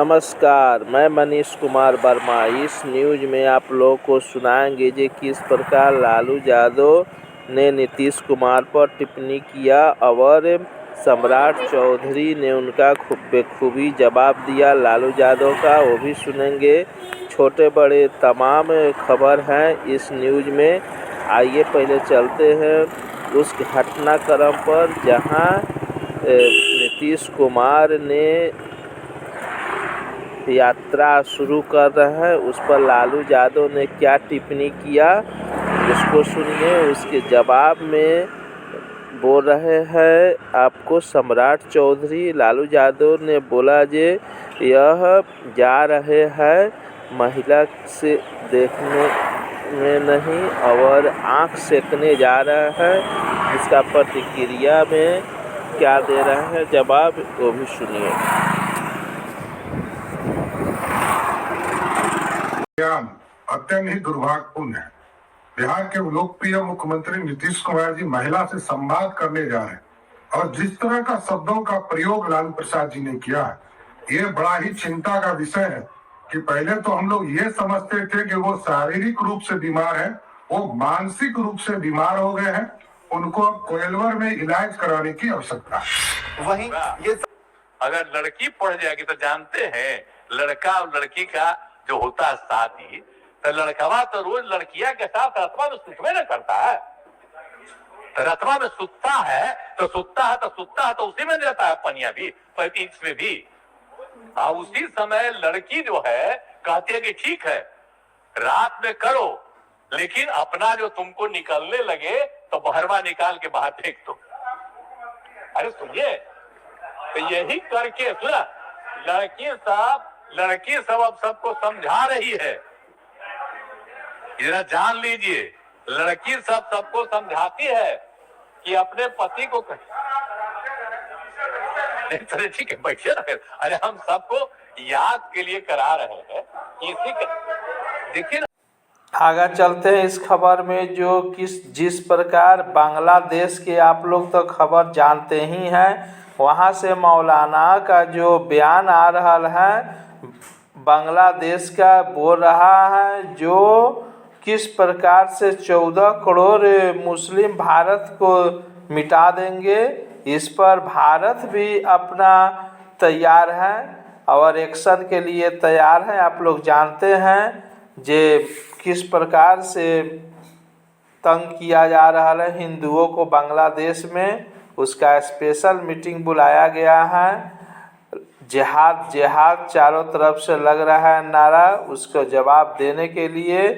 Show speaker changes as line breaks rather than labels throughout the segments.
नमस्कार, मैं मनीष कुमार वर्मा। इस न्यूज़ में आप लोगों को सुनाएंगे कि किस प्रकार लालू यादव ने नीतीश कुमार पर टिप्पणी किया और सम्राट चौधरी ने उनका बखूबी जवाब दिया लालू यादव का, वो भी सुनेंगे। छोटे बड़े तमाम खबर हैं इस न्यूज़ में। आइए पहले चलते हैं उस घटनाक्रम पर जहां नीतीश कुमार ने यात्रा शुरू कर रहे हैं, उस पर लालू यादव ने क्या टिप्पणी किया उसको सुनिए। उसके जवाब में बोल रहे हैं आपको सम्राट चौधरी। लालू यादव ने बोला जे यह जा रहे हैं महिला से देखने में नहीं और आँख सेकने जा रहे हैं। इसका प्रतिक्रिया में क्या दे रहे हैं जवाब, वो भी सुनिए।
अत्यंत ही दुर्भाग्यपूर्ण है। बिहार के लोकप्रिय मुख्यमंत्री नीतीश कुमार जी महिला से संवाद करने जा रहे हैं और जिस तरह का शब्दों का प्रयोग लालू प्रसाद जी ने किया है, ये बड़ा ही चिंता का विषय है कि पहले तो हम लोग ये समझते थे कि वो शारीरिक रूप से बीमार है, वो मानसिक रूप से बीमार हो गए हैं, उनको अब कोयलवर में इलाज कराने की आवश्यकता है।
वहीं ये अगर लड़की पढ़ जाएगी तो जानते हैं लड़का और लड़की का जो होता है शादी, तो लड़कवा तो रोज लड़कियां के साथ रतवा में सुतवे न करता है। तो रतवा में सुतता है तो उसी में रहता है पनिया भी, पैंतीस में भी। उसी समय लड़की जो है कहती है कि ठीक है रात में करो, लेकिन अपना जो तुमको निकलने लगे तो बहरवा निकाल के बाहर फेंक दो। अरे सुनिए, तो यही करके सुना लड़की सब अब सबको समझा रही है। जरा जान लीजिए, लड़की सबको समझाती है कि अपने पति को चलिए ठीक है बैठिए ना फिर। अरे हम सबको याद के लिए करा रहे हैं इसी देखिए।
आगे चलते हैं इस खबर में जो जिस प्रकार बांग्लादेश के आप लोग तो खबर जानते ही हैं, वहाँ से मौलाना का जो बयान आ रहा है बांग्लादेश का बोल रहा है जो किस प्रकार से 14 करोड़ मुस्लिम भारत को मिटा देंगे। इस पर भारत भी अपना तैयार है और एक्शन के लिए तैयार है। आप लोग जानते हैं जे किस प्रकार से तंग किया जा रहा है हिंदुओं को बांग्लादेश में। उसका स्पेशल मीटिंग बुलाया गया है। जिहाद जिहाद चारों तरफ से लग रहा है नारा, उसको जवाब देने के लिए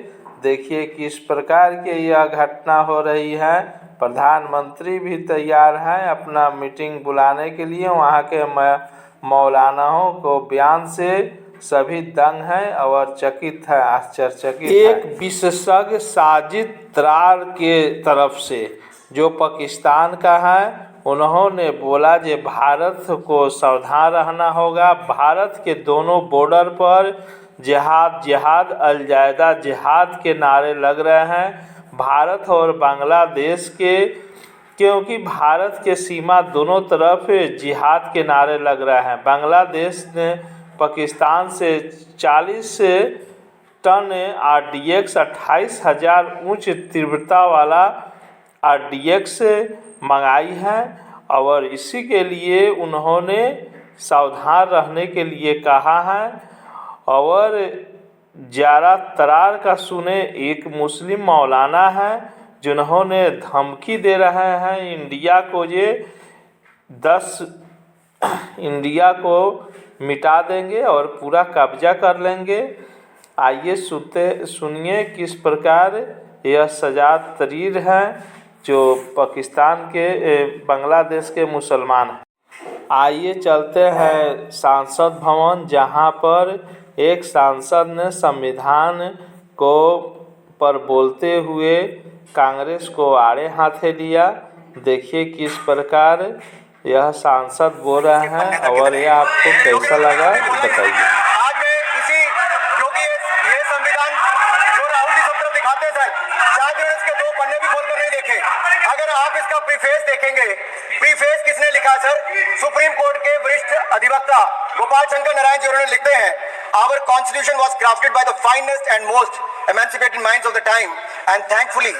देखिए किस प्रकार की यह घटना हो रही है। प्रधानमंत्री भी तैयार हैं अपना मीटिंग बुलाने के लिए। वहाँ के मौलानाओं को बयान से सभी दंग हैं और चकित है, आश्चर्यचकित है। एक विशेषज्ञ साजिद त्रार के तरफ से जो पाकिस्तान का है, उन्होंने बोला कि भारत को सावधान रहना होगा। भारत के दोनों बॉर्डर पर जिहाद जिहाद अल-जायदा जिहाद के नारे लग रहे हैं। भारत और बांग्लादेश के, क्योंकि भारत के सीमा दोनों तरफ जिहाद के नारे लग रहे हैं। बांग्लादेश ने पाकिस्तान से 40 टन RDX 28,000 उच्च तीव्रता वाला RDX मंगाई है और इसी के लिए उन्होंने सावधान रहने के लिए कहा है। और ज़रा तरार का सुने, एक मुस्लिम मौलाना है जिन्होंने धमकी दे रहे हैं इंडिया को, ये 10 इंडिया को मिटा देंगे और पूरा कब्जा कर लेंगे। आइए सुनिए किस प्रकार यह सजाद तरीर है जो पाकिस्तान के बांग्लादेश के मुसलमान हैं। आइए चलते हैं सांसद भवन, जहां पर एक सांसद ने संविधान को पर बोलते हुए कांग्रेस को आड़े हाथे लिया। देखिए किस प्रकार यह सांसद बोल रहे हैं और यह आपको कैसा लगा बताइए।
आज में इसी, क्योंकि ये संविधान जो राहुल जी सब तरफ दिखाते हैं, शायद इसके 2 पन्ने भी खोलकर नहीं देखे। अगर आप इसका प्रीफेस देखेंगे, प्रीफेस किसने लिखा सर? सुप्रीम कोर्ट के वरिष्ठ अधिवक्ता गोपाल शंकर नारायण जी उन्होंने लिखते हैं, our constitution was crafted by the finest and most emancipated minds of the time and thankfully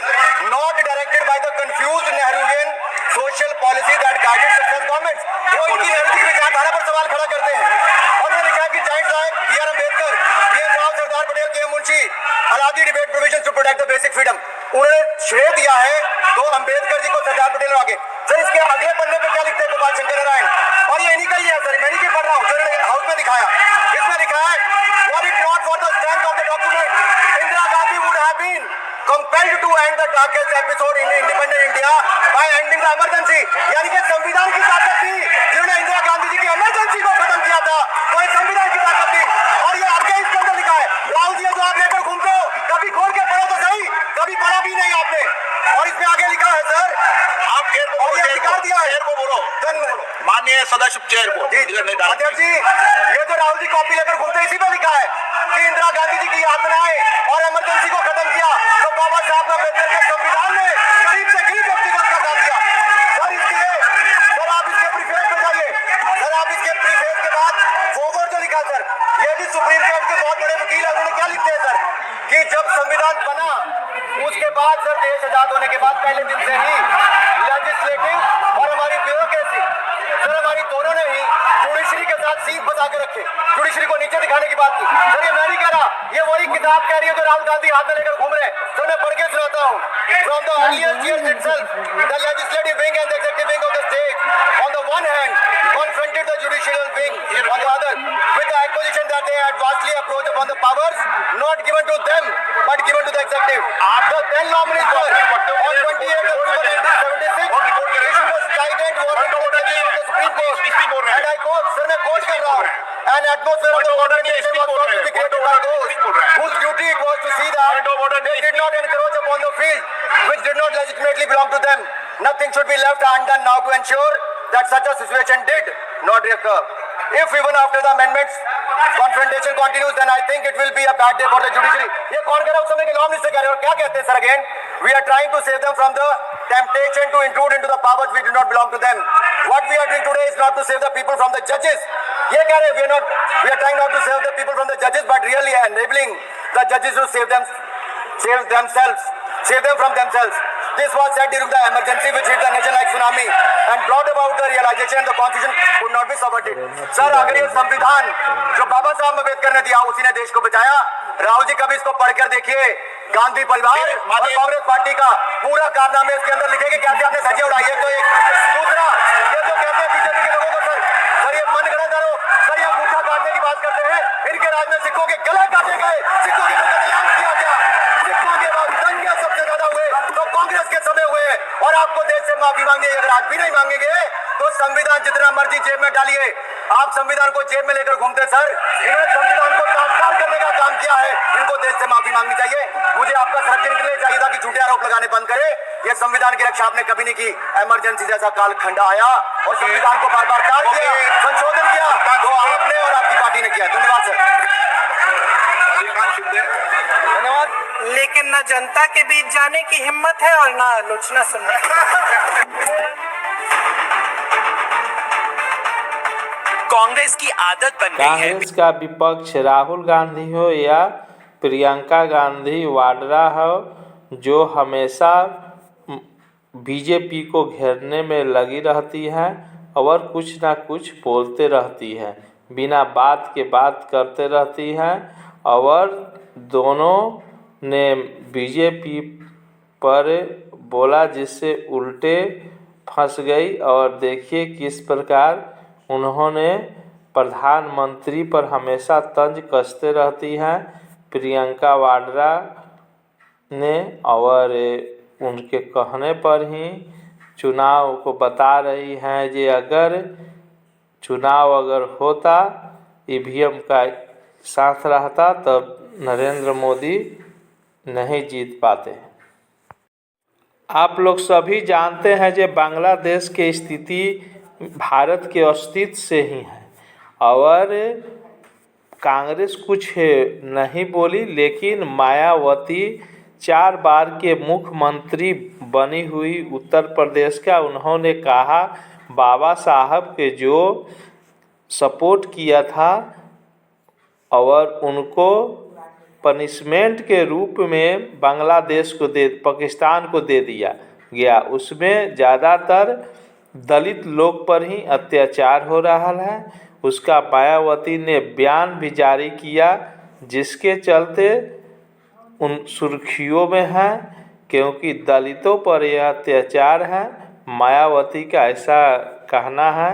not directed by the confused Nehruvian social policy that guided successive governments। वो इनकी नेहरू की विचारधारा पर सवाल खड़ा करते हैं और उन्होंने लिखा कि जाइंट साहब B R. Ambedkar, P N. Rao, Sardar Patel, K M. Munshi, Alladi debate provisions to protect the basic freedom. उन्होंने श्रेय दिया है तो अम्बेडकर जी को, सरदार पटेल आगे। सर इसके अगले पन्ने पे क्या लिखते हैं गोपाल शंकर नारायण, और ये इन्हीं का ही है सर, मैं नहीं पढ़ रहा हूँ, जो हाउस में दिखाया। इसमें लिखा है, were it not for the strength of the document, Indira Gandhi would have been compelled to end the darkest episode in independent India by ending the emergency। यानी कि संविधान की ताकत थी जिन्होंने इंदिरा गांधी जी की इमरजेंसी को खत्म किया था, तो ये संविधान की ताकत थी। और ये आगे इसके अंदर लिखा है, राहुल जी जो आप लेकर घूमते हो, कभी खोल के पढ़ो तो सही, कभी पढ़ा भी नहीं आपने। और इसमें आगे लिखा है सर,
आप चेयर को
और ये अधिकार दिया है,
चेयर को बोलो, माननीय सदस्य चेयर को।
अध्यक्ष जी, ये जो राहुल जी कॉपी लेकर घूमते हैं, इसी पे लिखा है कि इंदिरा गांधी जी की यातनाएं और इमरजेंसी को खत्म किया, तो बाबा साहब अम्बेडकर के संविधान ने गरीब से गरीब व्यक्ति को उसका काम दिया। सर इसके, सर आप इसके प्रीफेस पे जाइए, सर आप इसके प्रीफेस के बाद फोरवर्ड जो लिखा सर, ये भी सुप्रीम कोर्ट के बहुत बड़े वकील है, उन्होंने क्या लिखते हैं सर कि जब संविधान बना उसके बाद सर, देश आजाद होने के बाद पहले दिन से ही लेजिस्लेटिव और हमारी ब्यूरोक्रेसी, सर हमारी दोनों ने ही जुडिशरी के साथ सीट बचा के रखे, जुडिशरी को नीचे दिखाने की बात की। सर ये मैं नहीं कह रहा, ये वही किताब कह रही है जो राहुल गांधी हाथ में लेकर घूम रहे हैं। सर मैं पढ़ के सुनाता हूँ, from the earliest years itself the legislative wing and the executive wing of the state on the one hand confronted the judicial wing on the other with the accusation that they had vastly approached upon the powers not given to them but given to the executive। The then law minister on 28th October 1976 issued a strident warning to the Supreme Court, and I quote, sir मैं quote कर रहा हूँ, an atmosphere of the organization was not to be created by those whose duty it was to see that they did not encroach upon the field which did not legitimately belong to them। Nothing should be left undone now to ensure that such a situation did not recur। If even after the amendments confrontation continues, then I think it will be a bad day for the judiciary। ये कौन कह रहा है, उस समय के law minister कह रहे हैं, और क्या कहते हैं sir again, we are trying to save them from the temptation to intrude into the powers which do not belong to them। What we are doing today is not to save the people from the judges। ये कह रहे हैं, we are trying not to save the people from the judges but really enabling the judges to save them from themselves। This was said during the emergency which hit the nation like tsunami and brought about the realization the constitution could not be subverted। Sir अगर ये संविधान जो बाबा साहब अम्बेडकर ने दिया उसी ने देश को बचाया, राहुल जी कभी इसको पढ़कर देखिए, गांधी परिवार और कांग्रेस पार्टी का पूरा कारनामे इसके अंदर लिखेंगे, कैसे आपने धज्जियां उड़ाई है। तो एक दूसरा ये जो कहते हैं बीजेपी के लोगों को, सर ये मनगढ़ंत आरोप, सर ये अंगूठा काटने की बात करते हैं, इनके राज में सिखों के गले काटे गए, सिखों के कत्लेआम किया गया, सिखों के बाद दंगे सबसे ज्यादा हुए तो कांग्रेस के समय हुए, और आपको देश से माफी मांगनी है। अगर आज भी नहीं मांगेंगे तो संविधान जितना मर्जी जेब में डालिए, आप संविधान को जेब में लेकर घूमते सर, इन्होंने संविधान को साकार करने का काम किया है, इनको देश से माफी मांगनी चाहिए। मुझे आपका संरक्षण के लिए चाहिए था कि झूठे आरोप लगाने बंद करे। ये संविधान की रक्षा आपने कभी नहीं की, इमरजेंसी जैसा काल खंडा आया और संविधान को बार बार काट दिया, संशोधन किया, तो आपने और आपकी पार्टी ने किया। धन्यवाद सर। धन्यवाद।
लेकिन न जनता के बीच जाने की हिम्मत है और न आलोचना सुनने। कांग्रेस की आदत बन गई है।
कांग्रेस का विपक्ष राहुल गांधी हो या प्रियंका गांधी वाड्रा हो, जो हमेशा बीजेपी को घेरने में लगी रहती है और कुछ ना कुछ बोलते रहती है, बिना बात के बात करते रहती है, और दोनों ने बीजेपी पर बोला जिससे उल्टे फंस गई। और देखिए किस प्रकार उन्होंने प्रधानमंत्री पर हमेशा तंज कसते रहती हैं प्रियंका वाड्रा ने, और उनके कहने पर ही चुनाव को बता रही हैं कि अगर चुनाव होता ईवीएम का साथ रहता तब नरेंद्र मोदी नहीं जीत पाते। आप लोग सभी जानते हैं कि बांग्लादेश की स्थिति भारत के अस्तित्व से ही है, और कांग्रेस कुछ नहीं बोली, लेकिन मायावती 4 बार के मुख्यमंत्री बनी हुई उत्तर प्रदेश का, उन्होंने कहा बाबा साहब के जो सपोर्ट किया था और उनको पनिशमेंट के रूप में बांग्लादेश को पाकिस्तान को दे दिया गया। उसमें ज़्यादातर दलित लोग पर ही अत्याचार हो रहा है। उसका मायावती ने बयान भी जारी किया, जिसके चलते उन सुर्खियों में है, क्योंकि दलितों पर यह अत्याचार है। मायावती का ऐसा कहना है।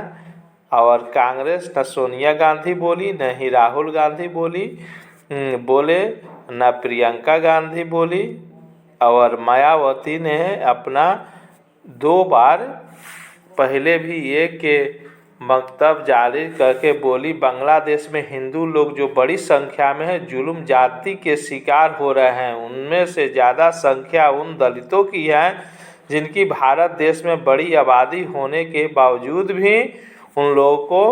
और कांग्रेस न सोनिया गांधी बोली, न ही राहुल गांधी बोले, न प्रियंका गांधी बोली। और मायावती ने अपना 2 बार पहले भी एक वक्तव्य जारी करके बोली, बांग्लादेश में हिंदू लोग जो बड़ी संख्या में है जुल्म जाति के शिकार हो रहे हैं। उनमें से ज़्यादा संख्या उन दलितों की है जिनकी भारत देश में बड़ी आबादी होने के बावजूद भी उन लोगों को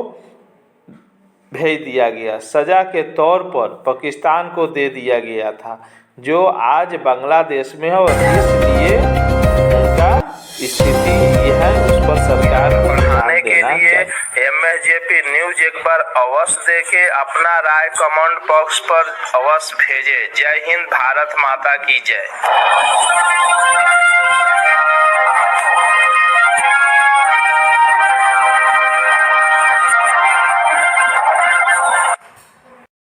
भेज दिया गया, सज़ा के तौर पर पाकिस्तान को दे दिया गया था, जो आज बांग्लादेश में है। और इसलिए उनका स्थिति यह है, उस पर सरकार को ध्यान देना चाहिए।
MSJP न्यूज एक बार अवश्य देखे, अपना राय कमेंट बॉक्स पर अवश्य भेजे। जय हिंद, भारत माता की जय।